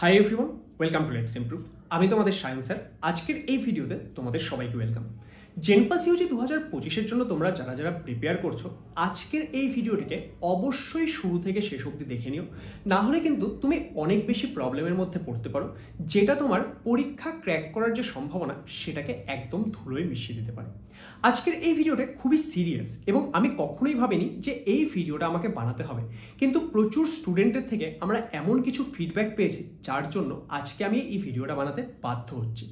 Hi everyone, welcome to let's improve. আমি তোমাদের Sayan sir. আজকের এই ভিডিওতে তোমাদের সবাইকে ওয়েলকাম। জেনপাস ইউজি 2025-এর জন্য তোমরা যারা যারা প্রিপেয়ার করছো, আজকের এই ভিডিওটিকে অবশ্যই শুরু থেকে শেষ অবধি দেখে নিও, না হলে কিন্তু তুমি অনেক বেশি প্রবলেমের মধ্যে পড়তে পারো, যেটা তোমার পরীক্ষা ক্র্যাক করার যে সম্ভাবনা সেটাকে একদম ধুলোয় মিশিয়ে দিতে পারে। আজকের এই ভিডিওটা খুবই সিরিয়াস এবং আমি কখনোই ভাবিনি যে এই ভিডিওটা আমাকে বানাতে হবে, কিন্তু প্রচুর স্টুডেন্টের থেকে আমরা এমন কিছু ফিডব্যাক পেয়েছি যার জন্য আজকে আমি এই ভিডিওটা বানাতে বাধ্য হচ্ছি।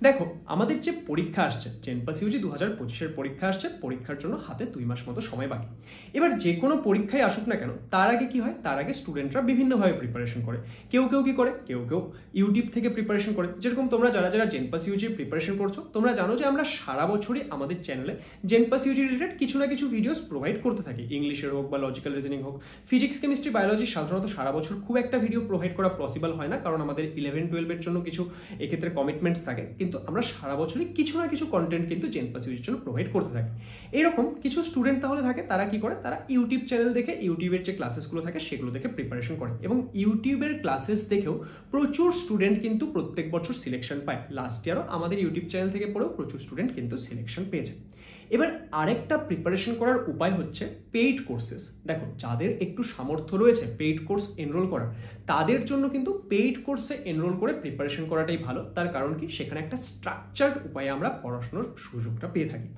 দেখো, আমাদের যে পরীক্ষা আসছে, জেনপাস ইউজি 2025-এর পরীক্ষা আসছে, পরীক্ষার জন্য হাতে 2 মাস মতো সময় বাকি। এবার যে কোনো পরীক্ষায় আসুক না কেন, তার আগে কি হয়, তার আগে স্টুডেন্টরা বিভিন্নভাবে প্রিপারেশন করে। কেউ কি করে, কেউ ইউটিউব থেকে প্রিপারেশন করে। যেরকম তোমরা যারা যারা জেনপাস ইউজি প্রিপারেশন করছো, তোমরা জানো যে আমরা সারা বছরই আমাদের চ্যানেলে জেনপাস ইউজি রিলেটেড কিছু না কিছু ভিডিওস প্রোভাইড করতে থাকি। ইংলিশের হোক বা লজিক্যাল রিজনিং হোক, ফিজিক্স, কেমিস্ট্রি, বায়োলজি সাধারণত সারা বছর খুব একটা ভিডিও প্রোভাইড করা পসিবল হয় না, কারণ আমাদের 11-12-এর জন্য কিছু এক্ষেত্রে কমিটমেন্টস থাকে। কিন্তু আমরা সারা বছরই কিছু না কিছু কন্টেন্ট কিন্তু জেনপাস ইউজির জন্য প্রোভাইড করতে থাকি। এরকম কিছু স্টুডেন্ট তাহলে থাকে, তারা কি করে, তারা ইউটিউব চ্যানেল দেখে, ইউটিউবের যে ক্লাসেসগুলো থাকে সেগুলো দেখে প্রিপারেশন করে, এবং ইউটিউবের ক্লাসেস দেখেও প্রচুর স্টুডেন্ট কিন্তু প্রত্যেক বছর সিলেকশন পায়। লাস্ট ইয়ারও আমাদের ইউটিউব চ্যানেল থেকে পড়েও প্রচুর স্টুডেন্ট কিন্তু সিলেকশন পেয়েছে। এবার আরেকটা প্রিপারেশন করার উপায় হচ্ছে পেইড কোর্সেস। দেখো, যাদের একটু সামর্থ্য রয়েছে পেইড কোর্স এনরোল করার, তাদের জন্য কিন্তু পেইড কোর্সে এনরোল করে প্রিপারেশন করাটাই ভালো। তার কারণ কি, সেখানে একটা স্ট্রাকচার্ড উপায়ে আমরা পড়াশোনার সুযোগটা পেয়ে থাকি।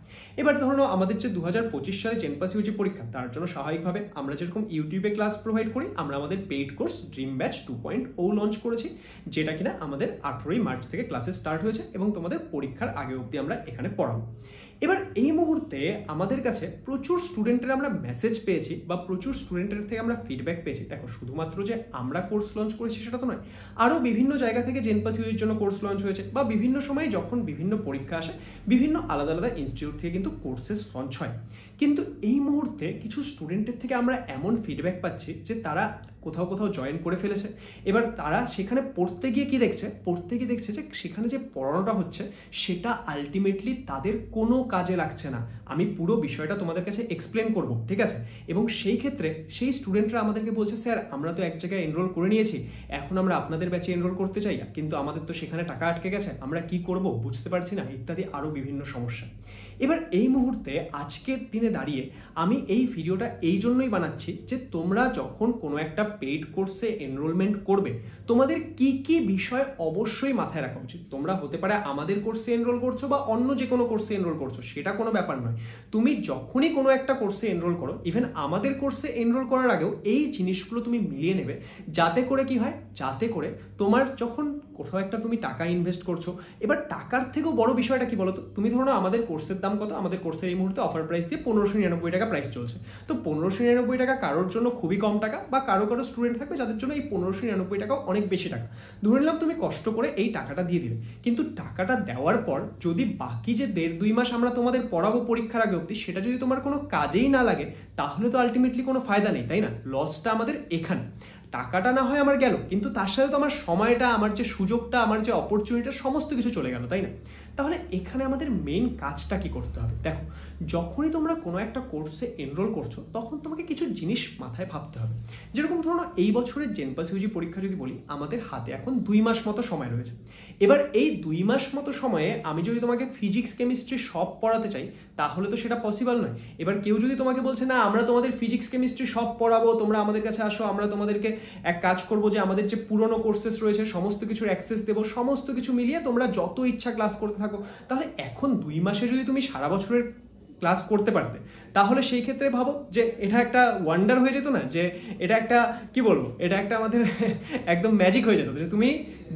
এবার ধরো আমাদের যে 2025 সালে জেনপাস ইউজি পরীক্ষা, তার জন্য স্বাভাবিকভাবে আমরা যেরকম ইউটিউবে ক্লাস প্রোভাইড করি, আমরা আমাদের paid course dream batch 2.0 launch করেছি, যেটা কিনা আমাদের 18ই মার্চ থেকে ক্লাসেস স্টার্ট হয়েছে এবং তোমাদের পরীক্ষার আগে অবধি আমরা এখানে পড়াবো। এবার এই মুহূর্তে আমাদের কাছে প্রচুর স্টুডেন্টের আমরা মেসেজ পেয়েছি বা প্রচুর স্টুডেন্টের থেকে আমরা ফিডব্যাক পেয়েছি। দেখো, শুধুমাত্র যে আমরা কোর্স লঞ্চ করেছি সেটা তো নয়, আরও বিভিন্ন জায়গা থেকে জেনপাস ইউজির জন্য কোর্স লঞ্চ হয়েছে, বা বিভিন্ন সময় যখন বিভিন্ন পরীক্ষা আসে, বিভিন্ন আলাদা আলাদা ইনস্টিটিউট থেকে কিন্তু কোর্সেস লঞ্চ হয়। কিন্তু এই মুহূর্তে কিছু স্টুডেন্টের থেকে আমরা এমন ফিডব্যাক পাচ্ছি যে তারা কোথাও জয়েন করে ফেলেছে। এবার তারা সেখানে পড়তে গিয়ে দেখছে যে সেখানে যে পড়ানোটা হচ্ছে সেটা আলটিমেটলি তাদের কোনো কাজে লাগছে না। আমি পুরো বিষয়টা তোমাদের কাছে এক্সপ্লেন করব, ঠিক আছে? এবং সেই ক্ষেত্রে সেই স্টুডেন্টরা আমাদেরকে বলছে, স্যার আমরা তো এক জায়গায় এনরোল করে নিয়েছি, এখন আমরা আপনাদের ব্যাচে এনরোল করতে চাই, কিন্তু আমাদের তো সেখানে টাকা আটকে গেছে, আমরা কি করব বুঝতে পারছি না, ইত্যাদি আরও বিভিন্ন সমস্যা। এবার এই মুহূর্তে আজকের দিনে দাঁড়িয়ে আমি এই ভিডিওটা এই জন্যই বানাচ্ছি যে তোমরা যখন কোনো একটা পেইড কোর্সে এনরোলমেন্ট করবে, তোমাদের কি কি বিষয় অবশ্যই মাথায় রাখা উচিত। তোমরা হতে পারে আমাদের কোর্সে এনরোল করছো বা অন্য যে কোনো কোর্সে এনরোল করছো, সেটা কোনো ব্যাপার নয়। তুমি যখনই কোনো একটা কোর্সে এনরোল করো, ইভেন আমাদের কোর্সে এনরোল করার আগেও এই জিনিসগুলো তুমি মিলিয়ে নেবে, যাতে করে কি হয়, যাতে করে তোমার যখন কোথাও একটা তুমি টাকা ইনভেস্ট করছো, এবার টাকার থেকেও বড় বিষয়টা কি বলতো, তুমি ধরো আমাদের কোর্সের দাম কত, আমাদের কোর্সের এই মুহূর্তে অফার প্রাইস দিয়ে 1599 টাকা প্রাইস চলছে। তো 1599 টাকা কারোর জন্য খুবই কম টাকা, বা কারো স্টুডেন্ট থাকবে যাদের জন্য এই 1599 টাকাও অনেক বেশি টাকা। ধরে নিলাম তুমি কষ্ট করে এই টাকাটা দিয়ে দিলে, কিন্তু টাকাটা দেওয়ার পর যদি বাকি যে 1.5-2 মাস আমরা তোমাদের পড়াবো পরীক্ষার আগে অবধি, সেটা যদি তোমার কোনো কাজেই না লাগে, তাহলে তো আলটিমেটলি কোনো ফায়দা নেই, তাই না? লসটা আমাদের এখানে। টাকাটা না হয় আমার গেল, কিন্তু তার সাথে তো আমার সময়টা, আমার যে সুযোগটা, আমার যে অপরচুনিটিটা, সমস্ত কিছু চলে গেল, তাই না? তাহলে এখানে আমাদের মেন কাজটা কি করতে হবে? দেখো, যখনই তোমরা কোনো একটা কোর্সে এনরোল করছো, তখন তোমাকে কিছু জিনিস মাথায় ভাবতে হবে। যেরকম ধরো এই বছরের জেনপাস ইউজি পরীক্ষা যদি বলি, আমাদের হাতে এখন 2 মাস মতো সময় রয়েছে। এবার এই 2 মাস মতো সময়ে আমি যদি তোমাকে ফিজিক্স, কেমিস্ট্রি সব পড়াতে চাই, তাহলে তো সেটা পসিবল নয়। এবার কেউ যদি তোমাকে বলছে, না আমরা তোমাদের ফিজিক্স, কেমিস্ট্রি সব পড়াবো, তোমরা আমাদের কাছে আসো, আমরা তোমাদেরকে এক কাজ করবো যে আমাদের যে পুরনো কোর্সেস রয়েছে সমস্ত কিছুর অ্যাক্সেস দেবো, সমস্ত কিছু মিলিয়ে তোমরা যত ইচ্ছা ক্লাস করতে থাকো, তাহলে এখন 2 মাসে যদি তুমি সারা বছরের ক্লাস করতে পারতে, তাহলে সেই ক্ষেত্রে ভাবো যে এটা একটা ওয়ান্ডার হয়ে যেত না, যে এটা একটা কি বলবো, এটা একটা আমাদের একদম ম্যাজিক হয়ে যেত যে তুমি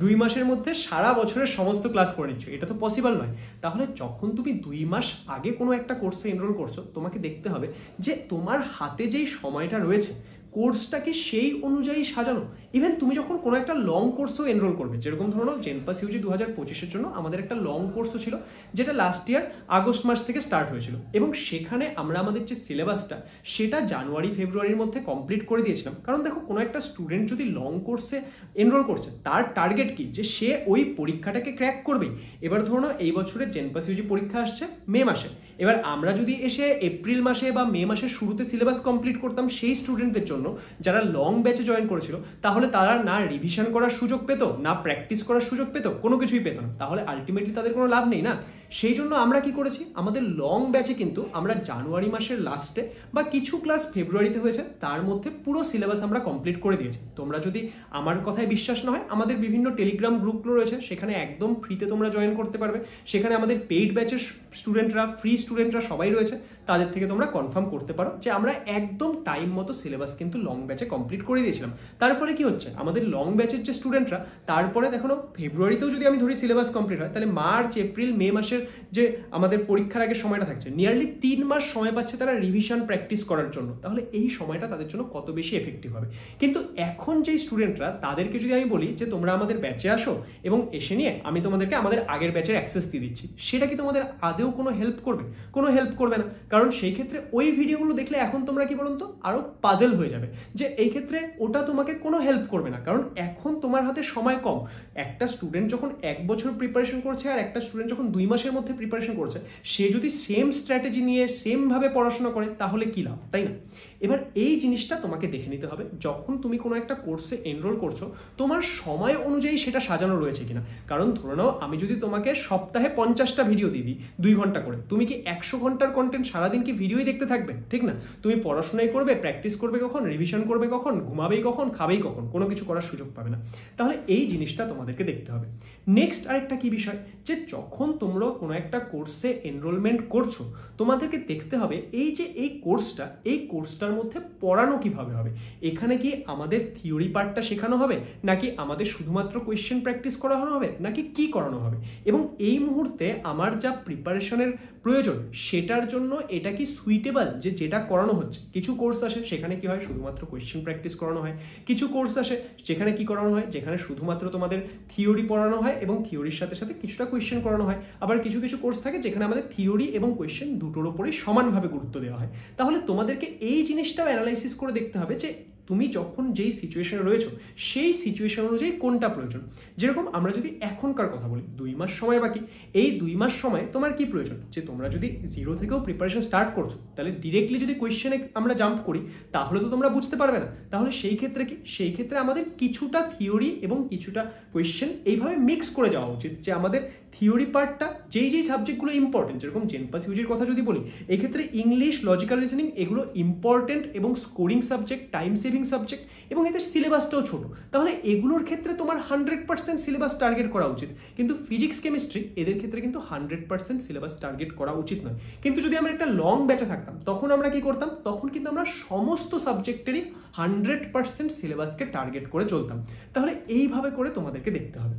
2 মাসের মধ্যে সারা বছরের সমস্ত ক্লাস করে নিচ্ছ। এটা তো পসিবল নয়। তাহলে যখন তুমি 2 মাস আগে কোনো একটা কোর্সে এনরোল করছো, তোমাকে দেখতে হবে যে তোমার হাতে যেই সময়টা রয়েছে, কোর্সটাকে সেই অনুযায়ী সাজানো। ইভেন তুমি যখন কোনো একটা লং কোর্সও এনরোল করবে, যেরকম ধরো জেনপাস ইউজি 2025-এর জন্য আমাদের একটা লং কোর্সও ছিল, যেটা লাস্ট ইয়ার আগস্ট মাস থেকে স্টার্ট হয়েছিল, এবং সেখানে আমরা আমাদের যে সিলেবাসটা সেটা জানুয়ারি ফেব্রুয়ারির মধ্যে কমপ্লিট করে দিয়েছিলাম। কারণ দেখো, কোনো একটা স্টুডেন্ট যদি লং কোর্সে এনরোল করছে, তার টার্গেট কি, যে সে ওই পরীক্ষাটাকে ক্র্যাক করবেই। এবার ধরো এই বছরের জেনপাস ইউজি পরীক্ষা আসছে মে মাসে, এবার আমরা যদি এসে এপ্রিল মাসে বা মে মাসের শুরুতে সিলেবাস কমপ্লিট করতাম সেই স্টুডেন্টদের জন্য যারা লং ব্যাচে জয়েন করেছিল, তাহলে তাহলে তারা না রিভিশন করার সুযোগ পেত, না প্র্যাকটিস করার সুযোগ পেত, কোনো কিছুই পেত না। তাহলে আলটিমেটলি তাদের কোনো লাভ নেই না। সেই জন্য আমরা কি করেছি, আমাদের লং ব্যাচে কিন্তু আমরা জানুয়ারি মাসের লাস্টে বা কিছু ক্লাস ফেব্রুয়ারিতে হয়েছে তার মধ্যে পুরো সিলেবাস আমরা কমপ্লিট করে দিয়েছি। তোমরা যদি আমার কথায় বিশ্বাস না হয়, আমাদের বিভিন্ন টেলিগ্রাম গ্রুপগুলো রয়েছে, সেখানে একদম ফ্রিতে তোমরা জয়েন করতে পারবে। সেখানে আমাদের পেইড ব্যাচের স্টুডেন্টরা, ফ্রি স্টুডেন্টরা সবাই রয়েছে, তাদের থেকে তোমরা কনফার্ম করতে পারো যে আমরা একদম টাইম মতো সিলেবাস কিন্তু লং ব্যাচে কমপ্লিট করে দিয়েছিলাম। তার ফলে কি হচ্ছে, আমাদের লং ব্যাচের যে স্টুডেন্টরা তারপরে দেখো ফেব্রুয়ারিতেও যদি আমি ধরি সিলেবাস কমপ্লিট হয়, তাহলে মার্চ, এপ্রিল, মে মাসের যে আমাদের পরীক্ষার আগের সময়টা থাকছে, নিয়ারলি 3 মাস সময় পাচ্ছে তারা রিভিশন প্র্যাকটিস করার জন্য। তাহলে এই সময়টা তাদের জন্য কত বেশি এফেক্টিভ হবে। কিন্তু এখন যেই স্টুডেন্টরা, তাদেরকে যদি আমি বলি যে তোমরা আমাদের ব্যাচে আসো এবং এসে নিয়ে আমি তোমাদেরকে আমাদের আগের ব্যাচের অ্যাক্সেস দিয়ে দিচ্ছি, সেটা কি তোমাদের আদেও কোনো হেল্প করবে? কোনো হেল্প করবে না। কারণ সেই ক্ষেত্রে ওই ভিডিওগুলো দেখলে এখন তোমরা কি বলুন তো আরো পাজল হয়ে যাবে যে এই ক্ষেত্রে ওটা তোমাকে কোনো হেল্প করবে না। কারণ এখন তোমার হাতে সময় কম। একটা স্টুডেন্ট যখন 1 বছর প্রিপারেশন করছে আর একটা স্টুডেন্ট যখন 2 মাসের মধ্যে প্রিপারেশন করছে, সে যদি সেম স্ট্র্যাটেজি নিয়ে সেমভাবে পড়াশোনা করে তাহলে কি লাভ, তাই না? এবার এই জিনিসটা তোমাকে দেখে নিতে হবে, যখন তুমি কোনো একটা কোর্সে এনরোল করছো তোমার সময় অনুযায়ী সেটা সাজানো রয়েছে কিনা। কারণ ধরে নাও আমি যদি তোমাকে সপ্তাহে 50টা ভিডিও দিয়ে দিই 2 ঘন্টা করে, তুমি কি 100 ঘন্টার কন্টেন্ট সারাদিন কি ভিডিওই দেখতে থাকবে? ঠিক না। তুমি পড়াশোনাই করবে, প্র্যাকটিস করবে কখন, রিভিশন করবে কখন, ঘুমাবেই কখন, খাবেই কখন, কোনো কিছু করার সুযোগ পাবে না। তাহলে এই জিনিসটা তোমাদেরকে দেখতে হবে। নেক্সট আরেকটা কি বিষয়, যে যখন তোমরা কোনো একটা কোর্সে এনরোলমেন্ট করছো, তোমাদেরকে দেখতে হবে এই যে এই কোর্সটার মধ্যে পড়ানো কিভাবে হবে। এখানে কি আমাদের থিওরি পার্টটা শেখানো হবে, নাকি আমাদের শুধুমাত্র কোয়েশ্চেন প্র্যাকটিস করানো হবে, নাকি কি করানো হবে, এবং এই মুহূর্তে আমার যা প্রিপারেশনের প্রয়োজন সেটার জন্য এটা কি সুইটেবল যে যেটা করানো হচ্ছে। কিছু কোর্স আসে সেখানে কি হয়, শুধুমাত্র কোয়েশ্চেন প্র্যাকটিস করানো হয়। কিছু কোর্স আসে যেখানে কি করানো হয়, যেখানে শুধুমাত্র তোমাদের থিওরি পড়ানো হয় এবং থিওরির সাথে সাথে কিছুটা কোয়েশ্চেন করানো হয়। আবার কিছু কিছু কোর্স থাকে যেখানে আমাদের থিওরি এবং কোয়েশ্চেন দুটোর উপরেই সমানভাবে গুরুত্ব দেওয়া হয়। তাহলে তোমাদেরকে এই জিনিসটাও অ্যানালাইসিস করে দেখতে হবে যে তুমি যখন যেই সিচুয়েশনে রয়েছো সেই সিচুয়েশন অনুযায়ী কোনটা প্রয়োজন। যেরকম আমরা যদি এখনকার কথা বলি, 2 মাস সময় বাকি, এই 2 মাস সময় তোমার কি প্রয়োজন, যে তোমরা যদি 0 থেকেও প্রিপারেশন স্টার্ট করছো, তাহলে ডিরেক্টলি যদি কোয়েশ্চেনে আমরা জাম্প করি তাহলে তো তোমরা বুঝতে পারবে না। তাহলে সেই ক্ষেত্রে কি, সেই ক্ষেত্রে আমাদের কিছুটা থিওরি এবং কিছুটা কোয়েশ্চেন এইভাবে মিক্স করে যাওয়া উচিত, যে আমাদের থিওরি পার্টটা যেই সাবজেক্টগুলো ইম্পর্টেন্ট, যেরকম জেনপাস ইউজির কথা যদি বলি, এক্ষেত্রে ইংলিশ, লজিক্যাল রিজনিং এগুলো ইম্পর্টেন্ট এবং scoring subject, time saving subject, এবং এদের সিলেবাসটাও ছোট। তাহলে এগুলোর ক্ষেত্রে তোমার 100% সিলেবাস টার্গেট করা উচিত। কিন্তু ফিজিক্স, কেমিস্ট্রি এদের ক্ষেত্রে কিন্তু 100% সিলেবাস টার্গেট করা উচিত নয়। কিন্তু যদি আমরা একটা লং ব্যাচে থাকতাম তখন আমরা কি করতাম, তখন কিন্তু আমরা সমস্ত সাবজেক্টেরই 100% সিলেবাসকে টার্গেট করে চলতাম। তাহলে এইভাবে করে তোমাদেরকে দেখতে হবে।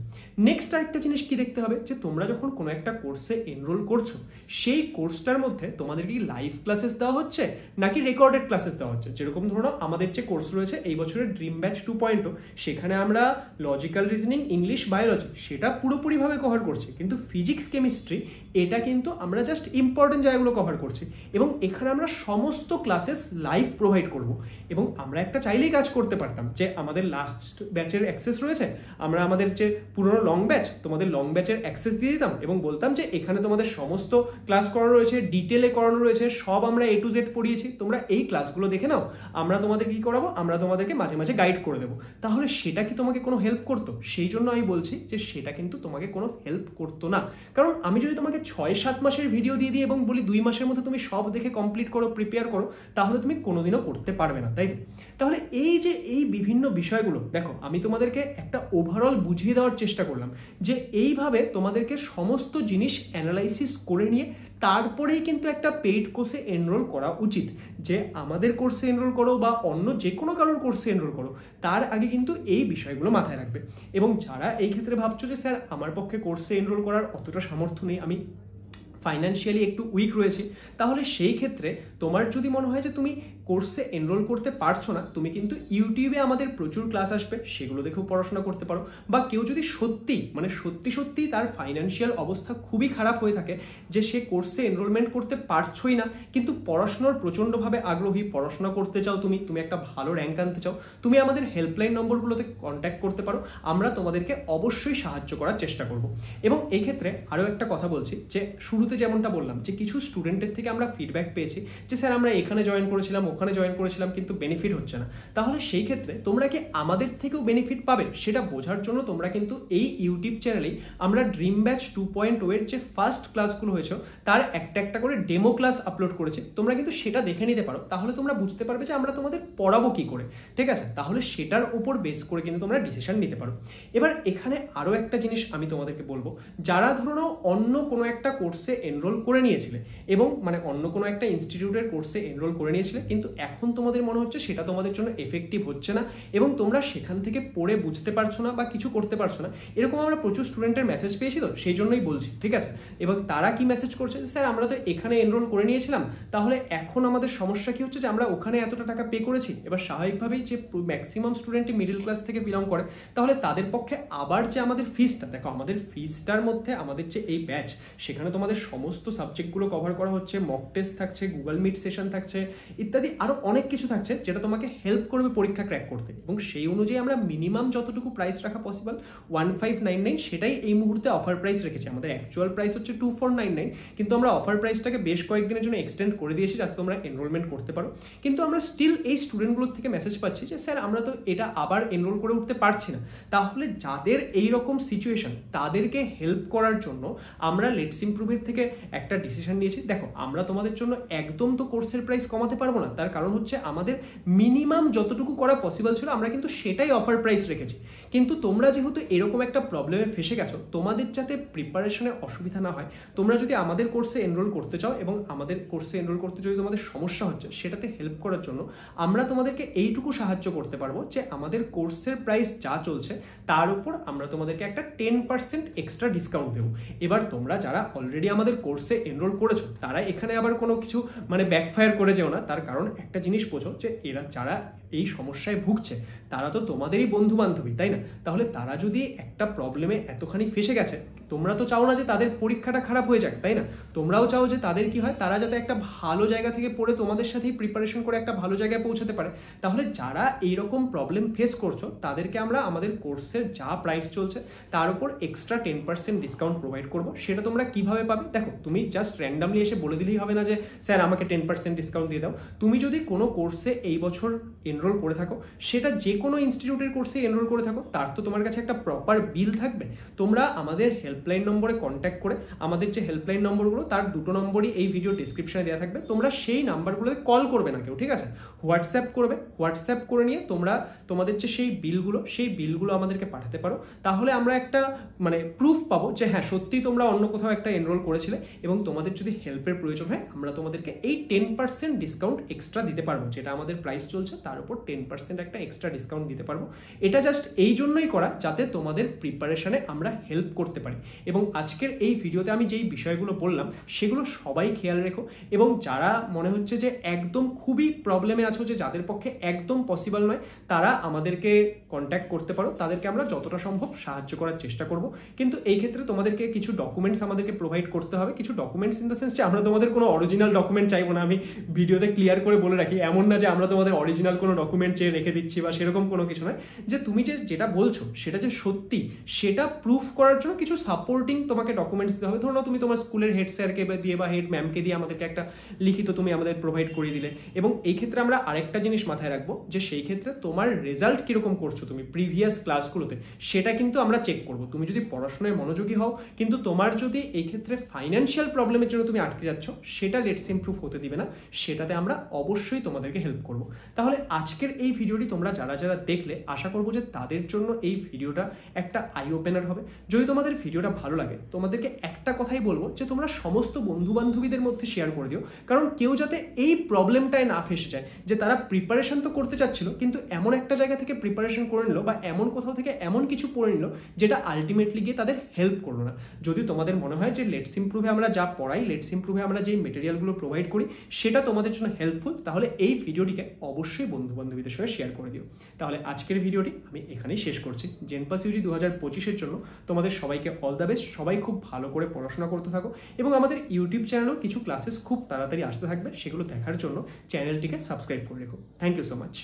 নেক্সট আরেকটা জিনিস কি দেখতে হবে, যে তোমরা যখন কোনো একটা কোর্সে এনরোল করছো সেই কোর্সটার মধ্যে তোমাদেরকে কি লাইভ ক্লাসেস দেওয়া হচ্ছে নাকি রেকর্ডেড ক্লাসেস দেওয়া হচ্ছে। যেরকম ধরো আমাদের যে কোর্স রয়েছে এই বছরের ড্রিম ব্যাচ 2.0, সেখানে আমরা লজিক্যাল রিজনিং, ইংলিশ, বায়োলজি সেটা পুরোপুরিভাবে কভার করছি, কিন্তু ফিজিক্স, কেমিস্ট্রি এটা কিন্তু আমরা জাস্ট ইম্পর্টেন্ট জায়গাগুলো কভার করছি, এবং এখানে আমরা সমস্ত ক্লাসেস লাইভ প্রোভাইড করব। এবং আমরা একটা চাইলেই কাজ করতে পারতাম যে আমাদের লাস্ট ব্যাচের অ্যাক্সেস রয়েছে, আমরা আমাদের যে পুরোনো লং ব্যাচ, তোমাদের লং ব্যাচের অ্যাক্সেস দিয়ে দিতাম এবং বলতাম যে এখানে তোমাদের সমস্ত ক্লাস করানো রয়েছে, ডিটেলে করানো রয়েছে, সব আমরা A to Z পড়িয়েছি, তোমরা এই ক্লাসগুলো দেখে নাও, আমরা তোমাদের কি করাবো, আমরা তোমাদেরকে মাঝে মাঝে গাইড করে দেবো। তাহলে সেটা কি তোমাকে কোনো হেল্প করতো? সেই জন্য আমি বলছি যে সেটা কিন্তু তোমাকে কোনো হেল্প করতো না। কারণ আমি যদি তোমাকে 6-7 মাসের ভিডিও দিয়ে দিই এবং বলি 2 মাসের মধ্যে তুমি সব দেখে কমপ্লিট করো, প্রিপেয়ার করো, তাহলে তুমি কোনোদিনও করতে পারবে না, তাই তো? তাহলে এই যে এই বিভিন্ন বিষয়গুলো দেখো, আমি তোমাদেরকে একটা ওভারঅল বুঝিয়ে দেওয়ার চেষ্টা করলাম যে এইভাবে তোমাদেরকে সমস্ত জিনিস অ্যানালাইসিস করে নিয়ে তারপরেই কিন্তু একটা পেইড কোর্সে এনরোল করা উচিত। যে আমাদের কোর্সে এনরোল করো বা অন্য যে কোনো কারোর কোর্সে এনরোল করো, তার আগে কিন্তু এই বিষয়গুলো মাথায় রাখবে। এবং যারা এই ক্ষেত্রে ভাবছো যে স্যার আমার পক্ষে কোর্সে এনরোল করার অতটা সামর্থ্য নেই, আমি ফাইন্যান্সিয়ালি একটু উইক রয়েছে, তাহলে সেই ক্ষেত্রে তোমার যদি মনে হয় যে তুমি কোর্সে এনরোল করতে পারছো না, তুমি কিন্তু ইউটিউবে আমাদের প্রচুর ক্লাস আসবে, সেগুলো দেখেও পড়াশোনা করতে পারো। বা কেউ যদি সত্যি তার ফাইন্যান্সিয়াল অবস্থা খুবই খারাপ হয়ে থাকে, যে সে কোর্সে এনরোলমেন্ট করতে পারছোই না, কিন্তু পড়াশোনার প্রচণ্ডভাবে আগ্রহী, পড়াশোনা করতে চাও, তুমি একটা ভালো র্যাঙ্ক আনতে চাও, তুমি আমাদের হেল্পলাইন নম্বরগুলোতে কন্ট্যাক্ট করতে পারো, আমরা তোমাদেরকে অবশ্যই সাহায্য করার চেষ্টা করব। এবং এই ক্ষেত্রে আরও একটা কথা বলছি, যে শুরুতে যেমনটা বললাম যে কিছু স্টুডেন্টের থেকে আমরা ফিডব্যাক পেয়েছি যে স্যার আমরা এখানে জয়েন করেছিলাম, ওখানে জয়েন করেছিলাম কিন্তু বেনিফিট হচ্ছে না, তাহলে সেই ক্ষেত্রে তোমরা কি আমাদের থেকেও বেনিফিট পাবে সেটা বোঝার জন্য তোমরা কিন্তু এই ইউটিউব চ্যানেলেই আমরা ড্রিম ব্যাচ 2.0 এর যে ফার্স্ট ক্লাসগুলো হয়েছে তার একটা একটা করে ডেমো ক্লাস আপলোড করেছে, তোমরা কিন্তু সেটা দেখে নিতে পারো, তাহলে তোমরা বুঝতে পারবে যে আমরা তোমাদের পড়াবো কি করে। ঠিক আছে, তাহলে সেটার উপর বেস করে কিন্তু তোমরা ডিসিশন নিতে পারো। এবার এখানে আরও একটা জিনিস আমি তোমাদেরকে বলবো, যারা ধরো নাও অন্য কোনো একটা কোর্সে এনরোল করে নিয়েছিলে এবং মানে অন্য কোনো একটা ইনস্টিটিউটের কোর্সে এনরোল করে নিয়েছিলে, কিন্তু এখন তোমাদের মনে হচ্ছে সেটা তোমাদের জন্য এফেক্টিভ হচ্ছে না এবং তোমরা সেখান থেকে পড়ে বুঝতে পারছো না বা কিছু করতে পারছো না, এরকম আমরা প্রচুর স্টুডেন্টের মেসেজ পেয়েছি, তো সেই জন্যই বলছি। ঠিক আছে, এবং তারা কি মেসেজ করছে যে স্যার আমরা তো এখানে এনরোল করে নিয়েছিলাম, তাহলে এখন আমাদের সমস্যা কি হচ্ছে যে আমরা ওখানে এতটা টাকা পে করেছি। এবার স্বাভাবিকভাবেই যে ম্যাক্সিমাম স্টুডেন্টই মিডল ক্লাস থেকে বিলং করে, তাহলে তাদের পক্ষে আবার যে আমাদের ফিসটা, দেখো আমাদের ফিসটার মধ্যে আমাদের যে এই ব্যাচ, সেখানে তোমাদের সমস্ত সাবজেক্টগুলো কভার করা হচ্ছে, মক টেস্ট থাকছে, গুগল মিট সেশন থাকছে, ইত্যাদি আরও অনেক কিছু থাকছে যেটা তোমাকে হেল্প করবে পরীক্ষা ক্র্যাক করতে, এবং সেই অনুযায়ী আমরা মিনিমাম যতটুকু প্রাইস রাখা পসিবল 1599 সেটাই এই মুহূর্তে অফার প্রাইস রেখেছি। আমাদের অ্যাকচুয়াল প্রাইস হচ্ছে 2499, কিন্তু আমরা অফার প্রাইসটাকে বেশ কয়েকদিনের জন্য এক্সটেন্ড করে দিয়েছি যাতে তোমরা এনরোলমেন্ট করতে পারো। কিন্তু আমরা স্টিল এই স্টুডেন্টগুলোর থেকে মেসেজ পাচ্ছি যে স্যার আমরা তো এটা আবার এনরোল করে উঠতে পারছি না। তাহলে যাদের এই রকম সিচুয়েশন তাদেরকে হেল্প করার জন্য আমরা লেটস ইমপ্রুভের থেকে একটা ডিসিশন নিয়েছি। দেখো আমরা তোমাদের জন্য একদম তো কোর্সের প্রাইস কমাতে পারবো না, তার কারণ হচ্ছে আমাদের মিনিমাম যতটুকু করা পসিবল ছিল আমরা কিন্তু সেটাই অফার প্রাইস রেখেছি। কিন্তু তোমরা যেহেতু এরকম একটা প্রবলেমে ফেসে গেছো, তোমাদের যাতে প্রিপারেশনে অসুবিধা না হয়, তোমরা যদি আমাদের কোর্সে এনরোল করতে চাও এবং আমাদের কোর্সে এনরোল করতে যদি তোমাদের সমস্যা হচ্ছে সেটাতে হেল্প করার জন্য আমরা তোমাদেরকে এইটুকু সাহায্য করতে পারবো যে আমাদের কোর্সের প্রাইস যা চলছে তার উপর আমরা তোমাদেরকে একটা 10% এক্সট্রা ডিসকাউন্ট দেবো। এবার তোমরা যারা অলরেডি আমাদের কোর্সে এনরোল করেছো তারা এখানে আবার কোনো কিছু মানে ব্যাকফায়ার করে যেও না, তার কারণ একটা জিনিস বোঝো যে এরা যারা এই সমস্যায় ভুগছে তারা তো তোমাদেরই বন্ধু বান্ধবী, তাই না? তাহলে তারা যদি একটা প্রবলেমে এতখানি ফেসে গেছে, তোমরা তো চাও না যে তাদের পরীক্ষাটা খারাপ হয়ে যাক, তাই না? তোমরাও চাও যে তাদের কি হয়, তারা যাতে একটা ভালো জায়গা থেকে পড়ে তোমাদের সাথেই প্রিপারেশন করে একটা ভালো জায়গায় পৌঁছাতে পারে। তাহলে যারা এইরকম প্রবলেম ফেস করছো তাদেরকে আমরা আমাদের কোর্সের যা প্রাইস চলছে তার উপর এক্সট্রা 10% ডিসকাউন্ট প্রোভাইড করবো। সেটা তোমরা কিভাবে পাবে? দেখো তুমি জাস্ট র্যান্ডামলি এসে বলে দিলেই হবে না যে স্যার আমাকে 10% ডিসকাউন্ট দিয়ে দাও। তুমি যদি কোনো কোর্সে এই বছর এনরোল করে থাকো, সেটা যে কোনো ইনস্টিটিউটের কোর্সে এনরোল করে থাকো, তার তো তোমার কাছে একটা প্রপার বিল থাকবে। তোমরা আমাদের হেল্পলাইন নম্বরে কন্ট্যাক্ট করে, আমাদের যে হেল্পলাইন নম্বরগুলো তার দুটো নম্বরই এই ভিডিও ডিসক্রিপশনে দেওয়া থাকবে, তোমরা সেই নাম্বারগুলোতে কল করবে না কেউ, ঠিক আছে? হোয়াটসঅ্যাপ করবে, হোয়াটসঅ্যাপ করে নিয়ে তোমরা তোমাদের যে সেই বিলগুলো আমাদেরকে পাঠাতে পারো। তাহলে আমরা একটা মানে প্রুফ পাবো যে হ্যাঁ সত্যি তোমরা অন্য কোথাও একটা এনরোল করেছিলে, এবং তোমাদের যদি হেল্পের প্রয়োজন হয় আমরা তোমাদেরকে এই 10% ডিসকাউন্ট এক্সট্রা দিতে পারবো, যেটা আমাদের প্রাইস চলছে তার উপর 10% একটা এক্সট্রা ডিসকাউন্ট দিতে পারবো। এটা জাস্ট এই জন্যই করা যাতে তোমাদের প্রিপারেশনে আমরা হেল্প করতে পারি। এবং আজকের এই ভিডিওতে আমি যেই বিষয়গুলো বললাম সেগুলো সবাই খেয়াল রেখো, এবং যারা মনে হচ্ছে যে একদম খুবই প্রবলেমে আছো, যে যাদের পক্ষে একদম পসিবল নয়, তারা আমাদেরকে কন্ট্যাক্ট করতে পারো, তাদেরকে আমরা যতটা সম্ভব সাহায্য করার চেষ্টা করব। কিন্তু এই ক্ষেত্রে তোমাদেরকে কিছু ডকুমেন্টস আমাদেরকে প্রোভাইড করতে হবে, কিছু ডকুমেন্টস ইন দ্য সেন্স যে আমরা তোমাদের কোনো অরিজিনাল ডকুমেন্ট চাইবো না। আমি ভিডিওতে ক্লিয়ার করে বলে রাখি, এমন না যে আমরা তোমাদের অরিজিনাল কোনো ডকুমেন্ট চেয়ে রেখে দিচ্ছি বা সেরকম কোনো কিছু নয়। যে তুমি যেটা বলছো সেটা যে সত্যি, সেটা প্রুফ করার জন্য কিছু সাপোর্টিং তোমাকে ডকুমেন্টস দিতে হবে। ধরো তুমি তোমার স্কুলের হেড স্যারকে দিয়ে বা হেড ম্যামকে দিয়ে আমাদেরকে একটা লিখিত তুমি আমাদের প্রোভাইড করে দিলে। এবং এই ক্ষেত্রে আমরা আরেকটা জিনিস মাথায় রাখবো যে সেই ক্ষেত্রে তোমার রেজাল্ট কিরকম করছো তুমি প্রিভিয়াস ক্লাসগুলোতে, সেটা কিন্তু আমরা চেক করবো। তুমি যদি পড়াশোনায় মনোযোগী হও, কিন্তু তোমার যদি এই ক্ষেত্রে ফাইন্যান্সিয়াল প্রবলেমের জন্য তুমি আটকে যাচ্ছ, সেটা লেটস ইমপ্রুভ হতে দিবে না, সেটাতে আমরা অবশ্যই তোমাদেরকে হেল্প করবো। তাহলে আজকের এই ভিডিওটি তোমরা যারা যারা দেখলে, আশা করবো যে তাদের জন্য এই ভিডিওটা একটা আই ওপেনার হবে। যদি তোমাদের ভিডিওটা ভালো লাগে, তোমাদেরকে একটা কথাই বলবো যে তোমরা সমস্ত বন্ধু বান্ধবীদের মধ্যে শেয়ার করে দিও, কারণ কেউ যাতে এই প্রবলেমটায় না ফেসে যায় যে তারা প্রিপারেশন তো করতে চাচ্ছিল কিন্তু এমন একটা জায়গা থেকে প্রিপারেশন করে নিল বা এমন কোথাও থেকে এমন কিছু পড়ে নিল যেটা আলটিমেটলি গিয়ে তাদের হেল্প করলো না। যদি তোমাদের মনে হয় যে লেটস ইমপ্রুভে আমরা যা পড়াই, লেটস ইমপ্রুভে আমরা যেই মেটেরিয়ালগুলো প্রোভাইড করি সেটা তোমাদের জন্য হেল্পফুল, তাহলে এই ভিডিওটিকে অবশ্যই বন্ধু বান্ধবীদের সঙ্গে শেয়ার করে দিও। তাহলে আজকের ভিডিওটি আমি এখানেই শেষ করছি। জেনপাস ইউজি 2025-এর জন্য তোমাদের সবাইকে অল দ্য বেস্ট। সবাই খুব ভালো করে পড়াশোনা করতে থাকো, এবং আমাদের ইউটিউব চ্যানেলেও কিছু ক্লাসেস খুব তাড়াতাড়ি আসতে থাকবে, সেগুলো দেখার জন্য চ্যানেলটিকে সাবস্ক্রাইব করে রেখো। Thank you so much.